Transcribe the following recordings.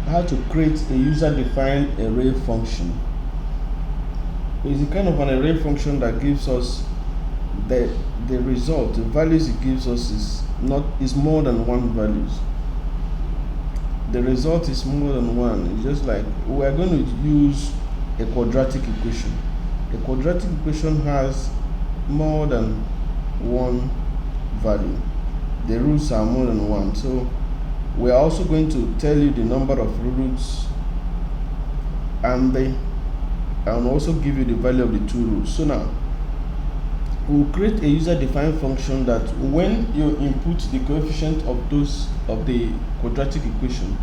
how to create a user-defined array function. It's a kind of an array function that gives us the result. The values it gives us is more than one values. The result is more than one. It's just like we are going to use a quadratic equation. A quadratic equation has more than one value. The roots are more than one. So we are also going to tell you the number of roots and also give you the value of the two roots. So now we'll create a user-defined function that when you input the coefficient of the quadratic equation,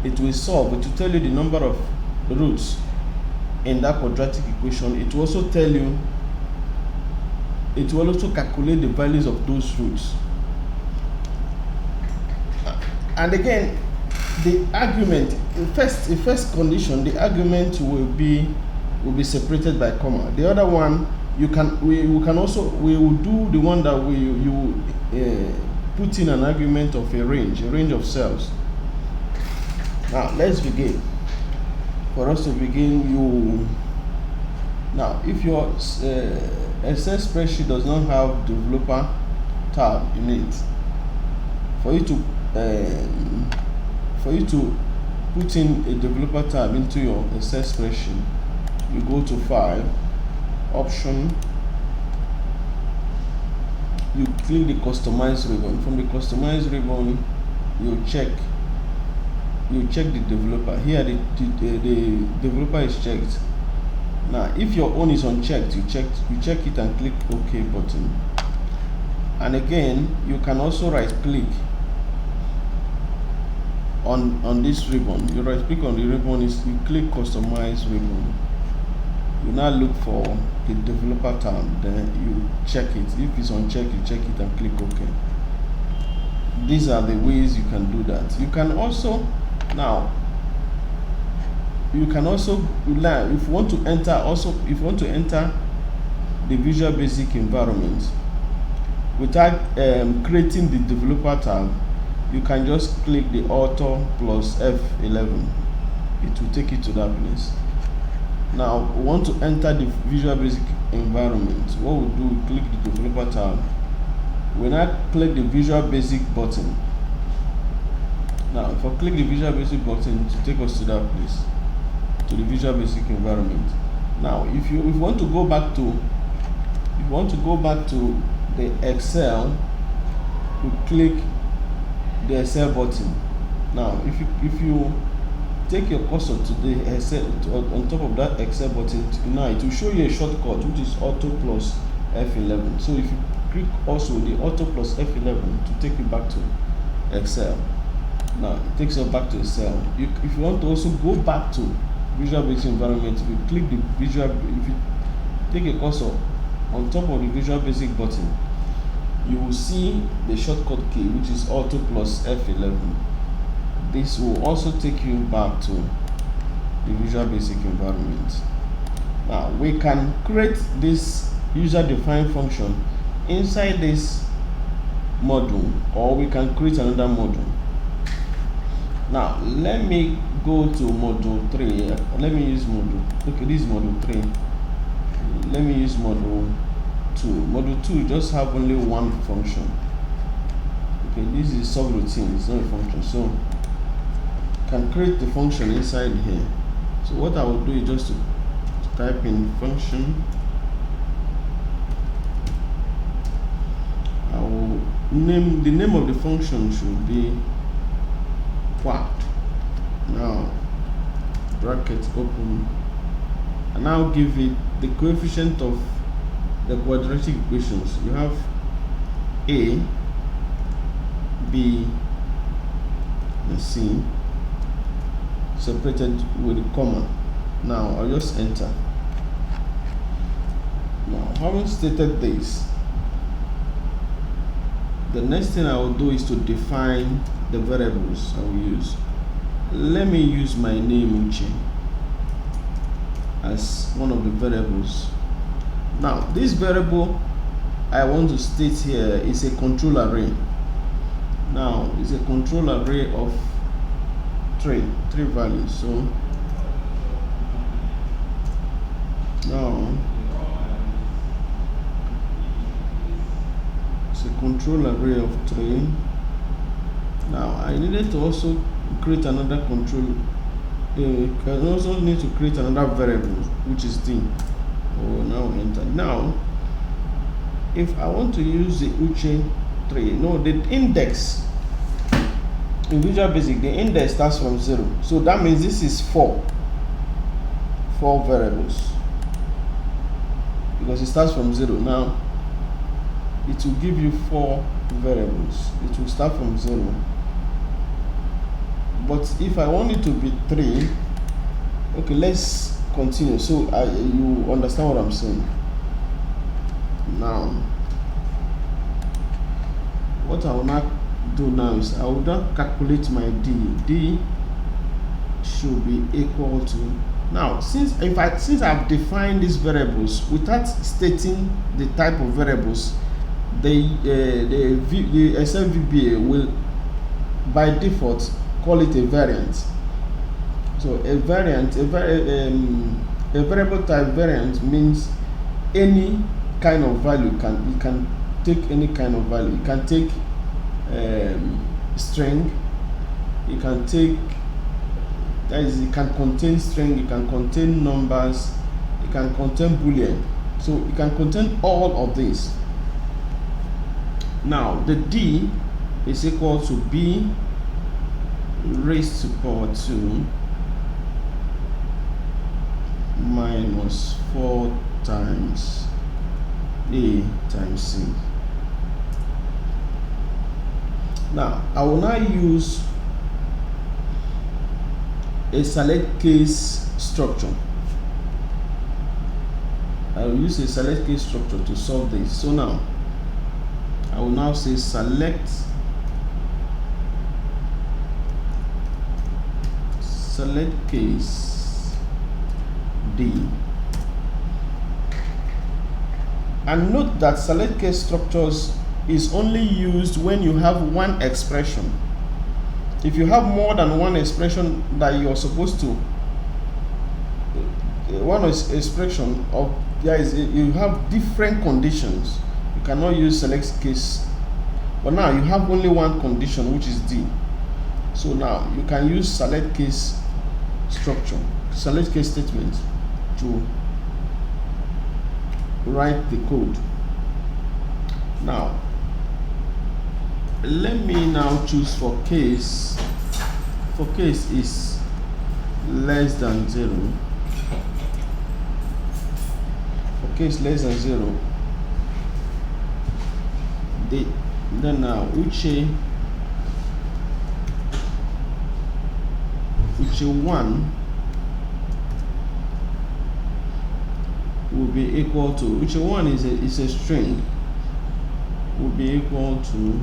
it will solve. It will tell you the number of roots in that quadratic equation. It will also tell you, it will also calculate the values of those roots. And again, the argument, the first condition, the argument will be separated by comma. The other one, we will do the one that you put in an argument of a range of cells. Now let's begin. For us to begin, now if your Excel spreadsheet does not have developer tab in it, for you to put in a developer tab into your Excel spreadsheet, you go to File, Option, you click the Customize ribbon. From the Customize ribbon, you check the developer. Here the developer is checked. Now if your own is unchecked, you check it and click OK button. And again, you can also right click on this ribbon. You right click on the ribbon, you click Customize ribbon. You now look for the developer tab, then you check it. If it's unchecked, you check it and click OK. These are the ways you can do that. You can also if you want to enter the Visual Basic environment without creating the developer tab, you can just click the Auto plus F11. It will take you to that place. Now we want to enter the Visual Basic environment. What we'll do, we click the developer tab. We now click the Visual Basic button. Now if I click the Visual Basic button, to take us to that place, to the Visual Basic environment. Now if you want to go back to the Excel, you click the Excel button. Now if you take your cursor to the Excel, on top of that Excel button, now it will show you a shortcut which is Auto plus F11. So if you click also the Auto plus F11 to take you back to Excel. Now it takes you back to Excel. If you want to also go back to Visual Basic environment, if you click the if you take a cursor on top of the Visual Basic button, you will see the shortcut key which is Auto plus F11. This will also take you back to the Visual Basic environment. Now we can create this user-defined function inside this module, or we can create another module. Now let me go to module 3. Let me use module, okay, this is module 3. Let me use module 2. Module 2 just have only one function. Okay, this is subroutine, it's not a function. So can create the function inside here. So what I will do is just to type in function. I will name the name of the function should be quad. Now bracket open, and I'll give it the coefficient of the quadratic equations. You have A, B, and C separated with a comma. Now I'll just enter. Now having stated this, the next thing I will do is to define the variables I will use. Let me use my name Uche as one of the variables. Now this variable I want to state here is a control array. Now it's a control array of three values. So now it's a control array of 3. Now I needed to also create another control. I also need to create another variable, which is d. Oh, now enter. Now if I want to use the Uche 3, no, the index in Visual Basic, the index starts from 0. So that means this is 4 variables, because it starts from 0. Now it will give you 4 variables. It will start from 0. But if I want it to be 3, okay, let's continue so you understand what I'm saying. Now what I will not do now is I will not calculate my d should be equal to, now since I've defined these variables without stating the type of variables, the Excel VBA will by default call it a variant. So a variable type variant means any kind of value. You can take any kind of value. You can take string. You can take, that is, it can contain string. It can contain numbers. It can contain boolean. So it can contain all of these. Now the d is equal to b raised to power 2 minus 4 times a times c. Now I will now use a select case structure. I will use a select case structure to solve this. So now I will now say select case d, and note that select case structures is only used when you have one expression. If you have more than one expression that you're supposed to, one expression of, you have different conditions, you cannot use select case. But now you have only one condition, which is d. So now you can use select case structure, select case statement to write the code. Now let me now choose for case is less than 0. For case less than 0, then now Uche 1 will be equal to, Uche 1 is a string, will be equal to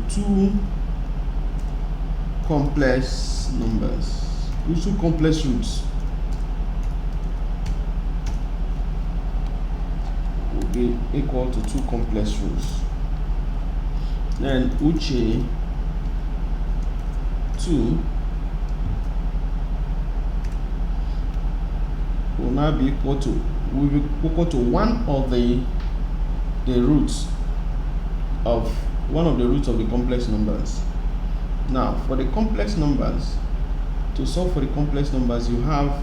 2 complex numbers, 2 complex roots will be equal to 2 complex roots. Then Uche 2 will now be equal to one of the roots of the complex numbers. Now for the complex numbers, to solve for the complex numbers, you have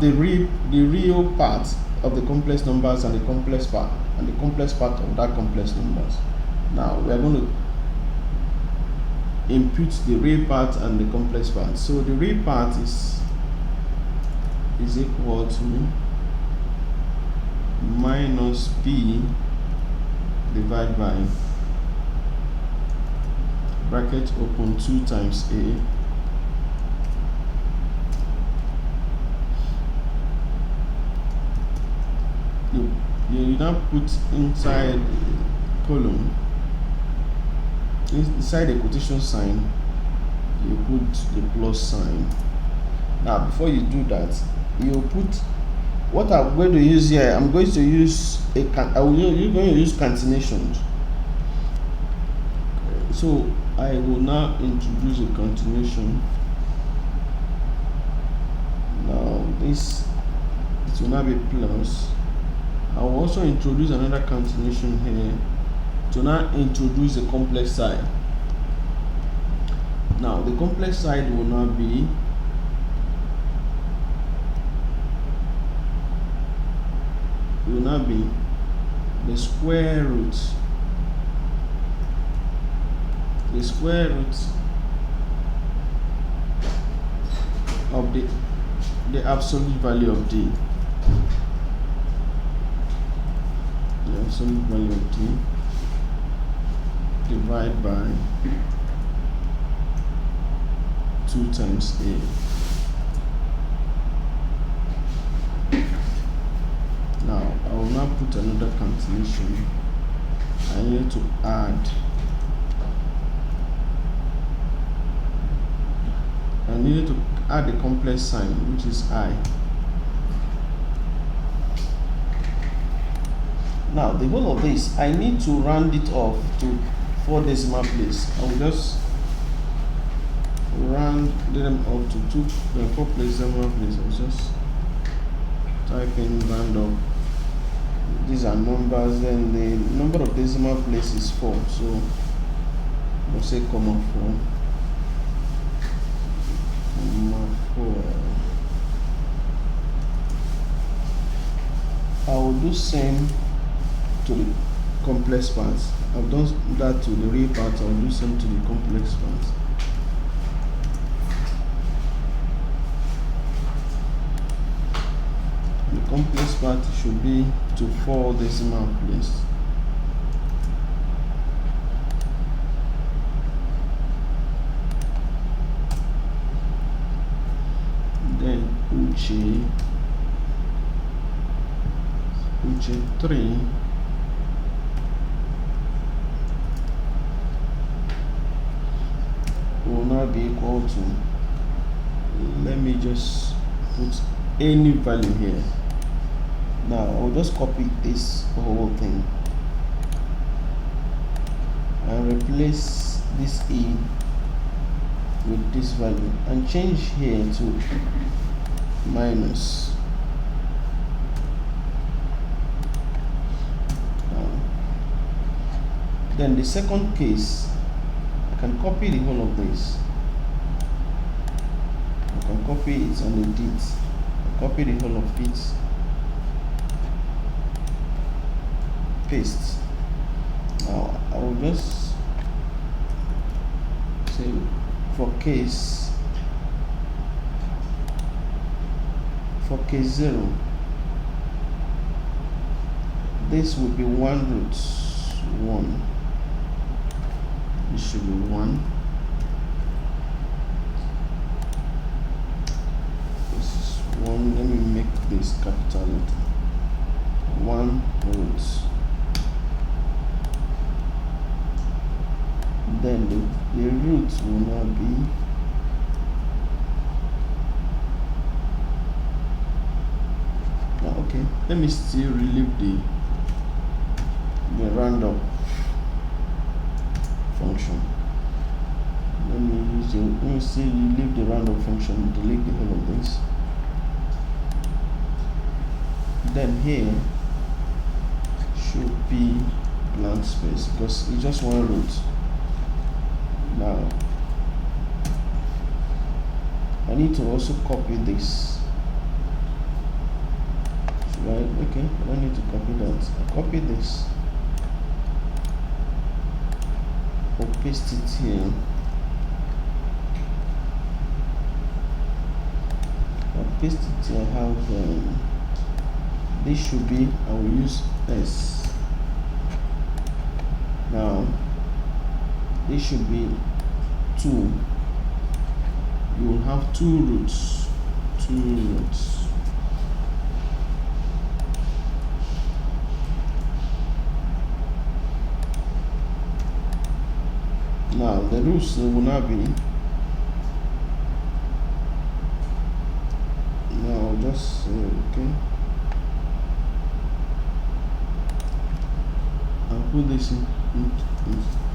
the real part of the complex numbers and the complex part of that complex numbers. Now we are going to input the real part and the complex part. So the real part is equal to minus b divided by bracket open 2 times a you now put inside column, inside the quotation sign, you put the plus sign. Now before you do that, you put what I'm going to use here. I'm going to use you're going to use concatenation. So I will now introduce a continuation. Now this, it will now be plus. I will also introduce another continuation here to now introduce a complex side. Now the complex side will now be the square root of the absolute value of d. The absolute value of d divided by 2 times a. Now I will now put another continuation. I need to add the complex sign, which is I. Now the whole of this, I need to round it off to 4 decimal place. I will just round them up to 4 decimal place. I will just type in round up. These are numbers, then the number of decimal place is 4, so we'll say comma 4. I will do same to the complex parts. I've done that to the real part. I'll do same to the complex parts. The complex part should be to 4 decimal place. Then uche 3 will now be equal to, let me just put any value here. Now I'll just copy this whole thing and replace this e with this value and change here to minus. Then the second case, I can copy the whole of this. I can copy it and edit. Copy the whole of it. Paste. Now I will just say for case 0, this will be 1 root 1. This should be 1. This is 1. Let me make this capital letter. 1 root. Then the root will now be okay. Let me still relieve the roundup function. Let me still relieve the roundup function, delete the whole of this. Then here should be blank space because it's just 1 root. Now I need to also copy this. Right? Okay, I don't need to copy that. I'll copy this. Or paste it here. I'll paste it here. I have this should be, I will use S. Now this should be 2. You will have 2 roots. Now the roots will now be, now just okay, I'll put this in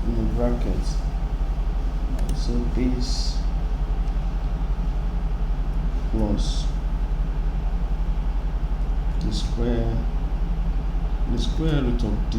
in a bracket. So this plus the square root of d square root of d.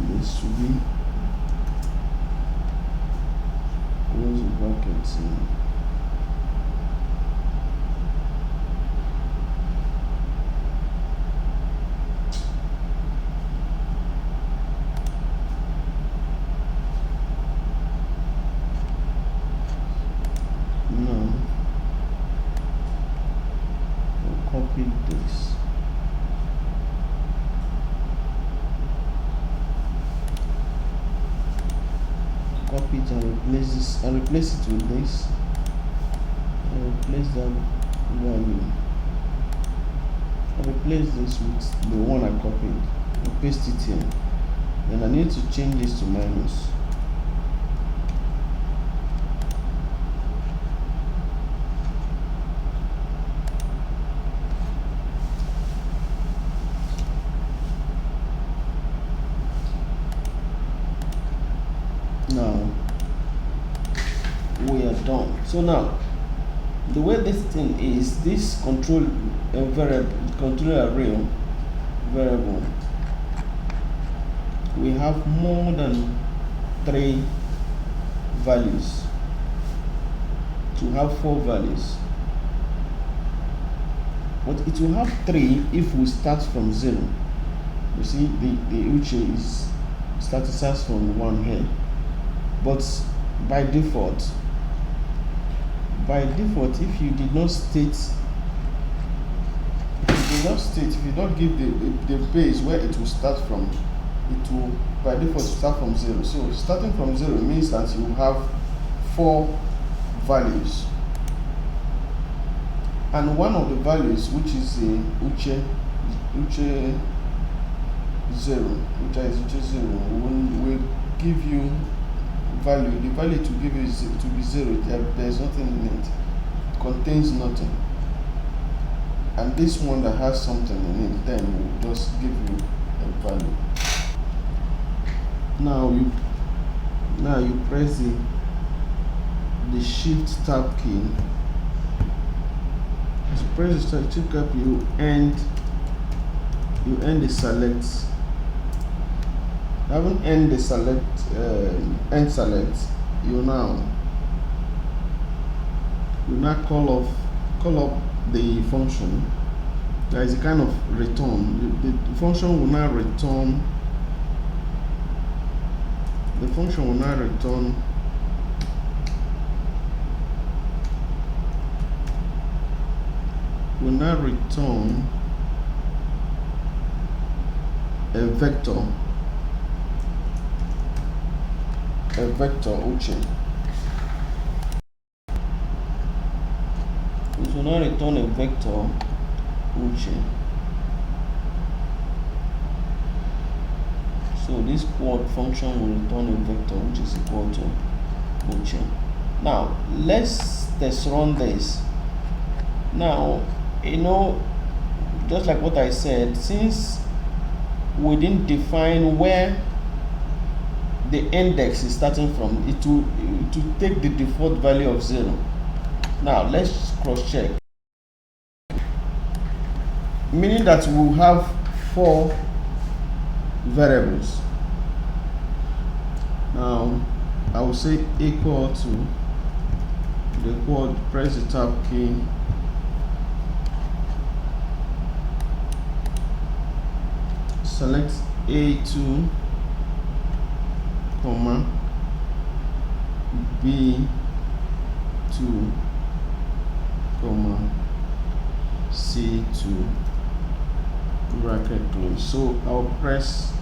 This should be close the brackets. Now we'll copy this. Copy it and replace this, and replace it with this, and replace that value, and replace this with the one I copied, and paste it here. Then I need to change this to minus. Now we are done. So now the way this thing is, this control array variable, we have more than 3 values. To have 4 values, but it will have 3 if we start from 0. You see, the uche is starts from 1 here. But by default, if you did not state, if you don't give the base where it will start from, it will by default start from 0. So starting from 0 means that you have 4 values, and one of the values, which is a uche 0, will give you value. The value to give you is to be 0. There's nothing in it. It contains nothing. And this one that has something in it, then will just give you a value. Now you press the shift tab key. As you press the shift tab, you end the select. Haven't end the select, end select, you now call up the function. There is a kind of return. The function will now return. The function will now return a vector. Uche. It will now return a vector uche. So this quad function will return a vector which is equal to uche. Now let's test run this. Now, just like what I said, since we didn't define where the index is starting from, it will take the default value of 0. Now let's cross check, meaning that we will have 4 variables. Now I will say equal to the quad, press the tab key, select A2, comma B2, comma C2, bracket close. So I'll press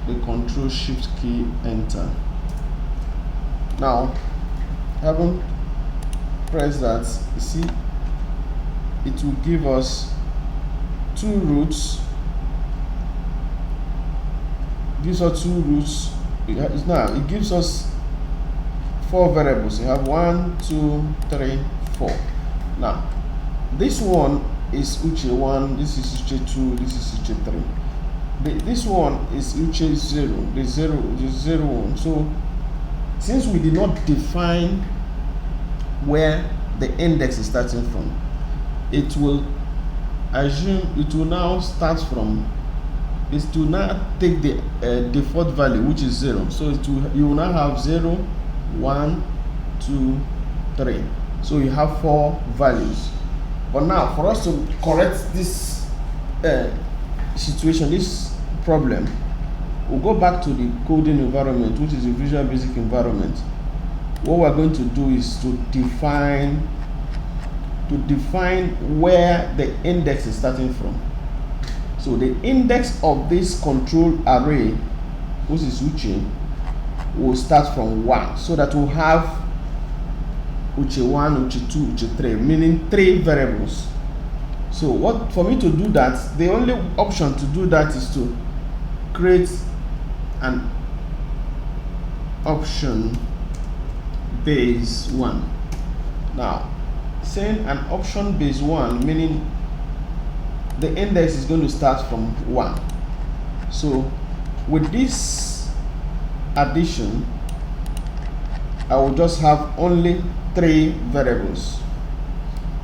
the Control Shift key, enter. Now having pressed that, you see it will give us two roots. Gives us two roots. It gives us 4 variables. You have 1, 2, 3, 4. Now, this one is Uche 1, this is Uche 2, this is Uche 3. This one is Uche 0, the 0, the 0 1. So, since we did not define where the index is starting from, it will now start from, is to now take the default value, which is 0. So you will now have 0, 1, 2, 3. So you have 4 values. But now, for us to correct this situation, this problem, we'll go back to the coding environment, which is the Visual Basic environment. What we're going to do is to define where the index is starting from. So the index of this control array, which is Uche, will start from 1, so that we'll have Uche 1, Uche 2, Uche 3, meaning 3 variables. So for me to do that, the only option to do that is to create an option base 1. Now, saying an option base 1, meaning the index is going to start from 1. So with this addition, I will just have only 3 variables,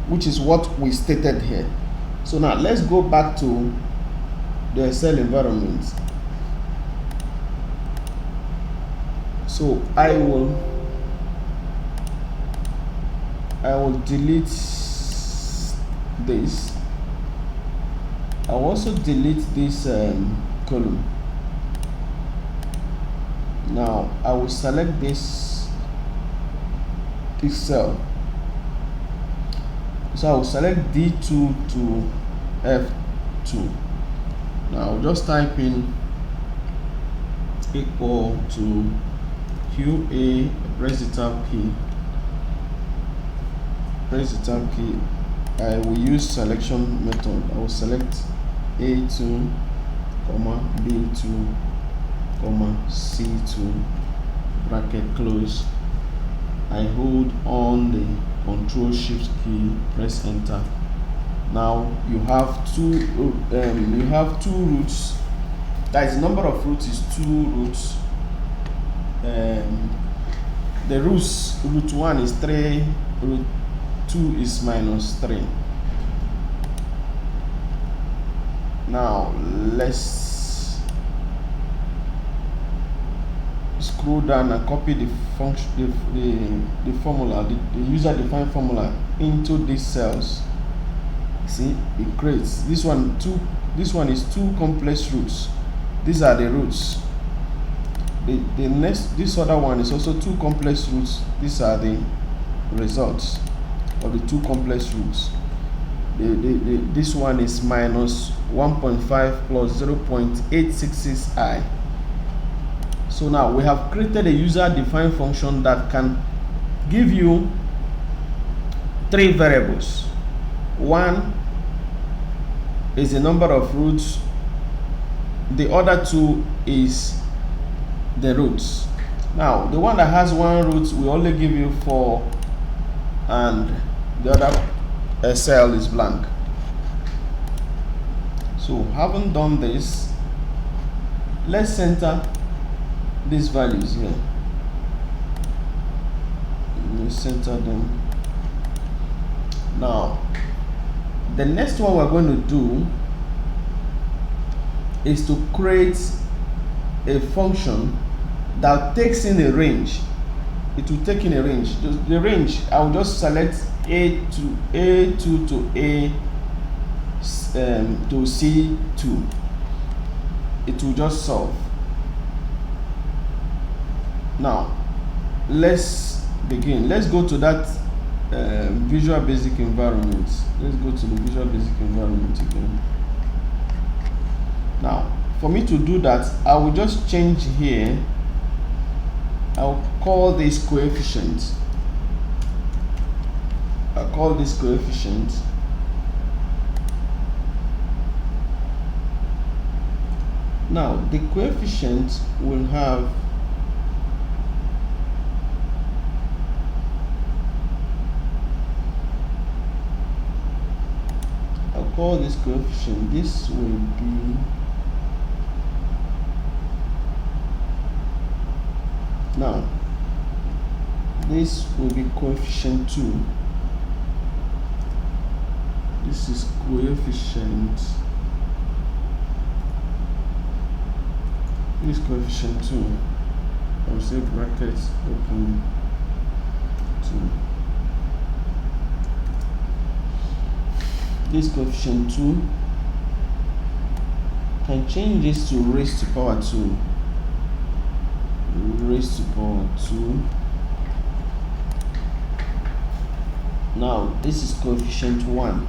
which is what we stated here. So now let's go back to the Excel environment. So I will delete this. I'll also delete this column. Now I will select this cell. So I will select D2 to F2. Now I'll just type in equal to QA, press the tab key. Press the tab key. I will use selection method. I will select A2, B2, C2, bracket close. I hold on the Control Shift key, press enter. Now you have two roots. That is, the number of roots is 2 roots. The roots, root 1 is 3, root 2 is -3. Now let's scroll down and copy the function, the formula, the user defined formula into these cells. See, it creates this one. This one is 2 complex roots. These are the roots. This other one is also 2 complex roots. These are the results of the 2 complex roots. This one is -1.5 plus 0.866i. So now we have created a user defined function that can give you 3 variables. One is the number of roots, the other 2 is the roots. Now the one that has 1 root will only give you 4, and the other cell is blank. So having done this, let's center these values here. Let's center them. Now the next one we're going to do is to create a function that takes in a range. It will take in a range. The range, I will just select A2 to A to C2. It will just solve. Now let's begin. Let's go to that Visual Basic environment. Let's go to the Visual Basic environment again. Now for me to do that, I will just change here. I'll call this coefficient. I'll call this coefficient. Now the coefficient will have I'll call this coefficient, this will be now this will be coefficient 2. This is coefficient, this coefficient 2. I'll say brackets open 2. This coefficient 2 can change this to raised to power 2. Raised to power 2. Now this is coefficient 1.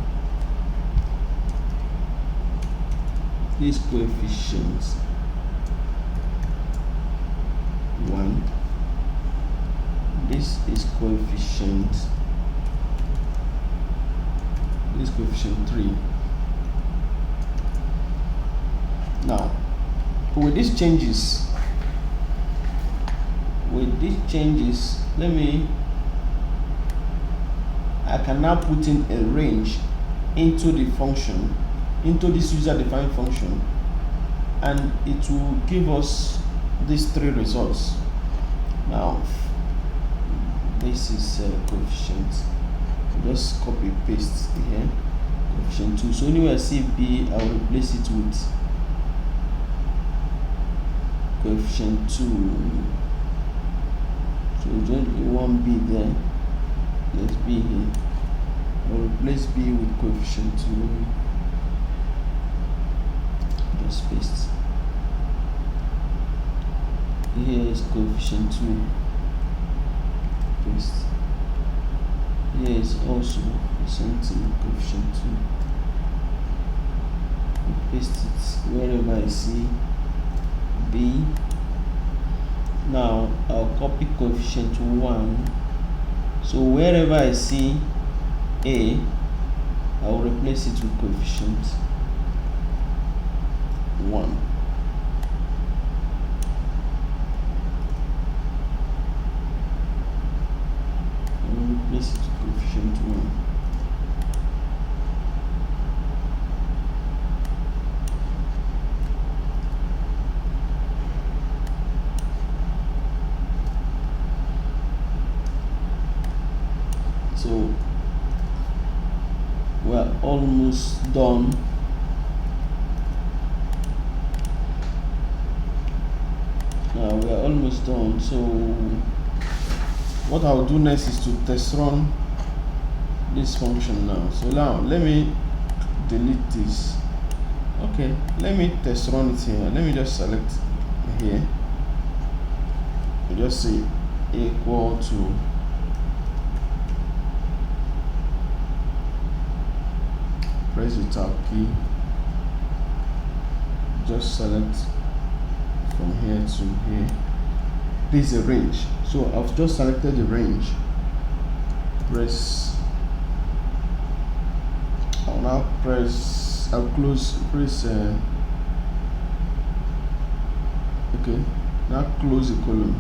This coefficient 1. This is coefficient. This coefficient 3. Now, with these changes, I can now put in a range into the function, into this user-defined function, and it will give us these 3 results. Now, this is coefficient. Just copy paste here, coefficient 2. So anywhere I see B, I'll replace it with coefficient 2. So just one B there. There's B here. I'll replace B with coefficient 2. Just paste. Here is coefficient 2. Paste. Here is also the same thing, coefficient 2. Paste it wherever I see B. Now I'll copy coefficient 1. So wherever I see A, I'll replace it with coefficient 1. Replace it with coefficient 1. So we're almost done. Now we're almost done. So what I'll do next is to test run this function now. So now let me delete this. Okay, let me test run it here. Let me just select here. I just say equal to press the tab key. Just select from here to here. This is a range. So I've just selected the range. I'll now press, I'll close, okay, now close the column.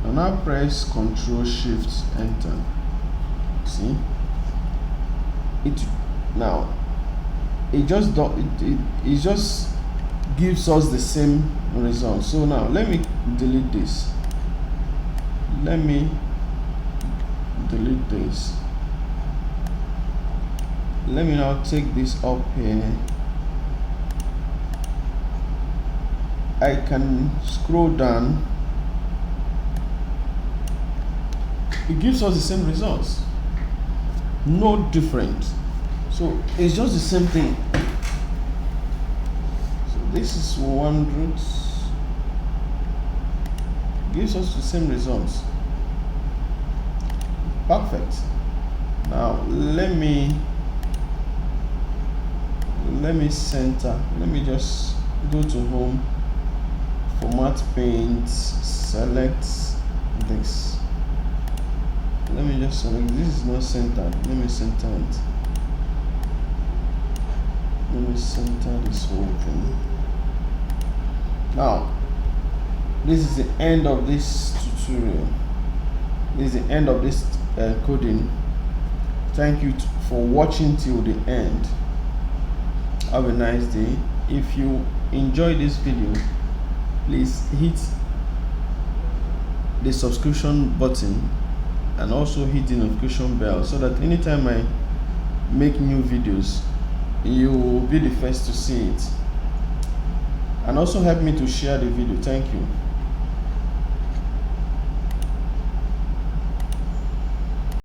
I'll now press Ctrl Shift Enter. See? Now it just gives us the same result. So now let me delete this. Let me delete this. Let me now take this up here. I can scroll down. It gives us the same results. No different. So it's just the same thing. So this is 100. Gives us the same results. Perfect. Now let me center. Let me just go to home, format paint, select this. Let me just select, this is not centered. Let me center it. Let me center this whole thing. Now, this is the end of this tutorial. This is the end of this coding. Thank you for watching till the end. Have a nice day. If you enjoyed this video, please hit the subscription button and also hit the notification bell so that anytime I make new videos, you will be the first to see it. And also help me to share the video. Thank you.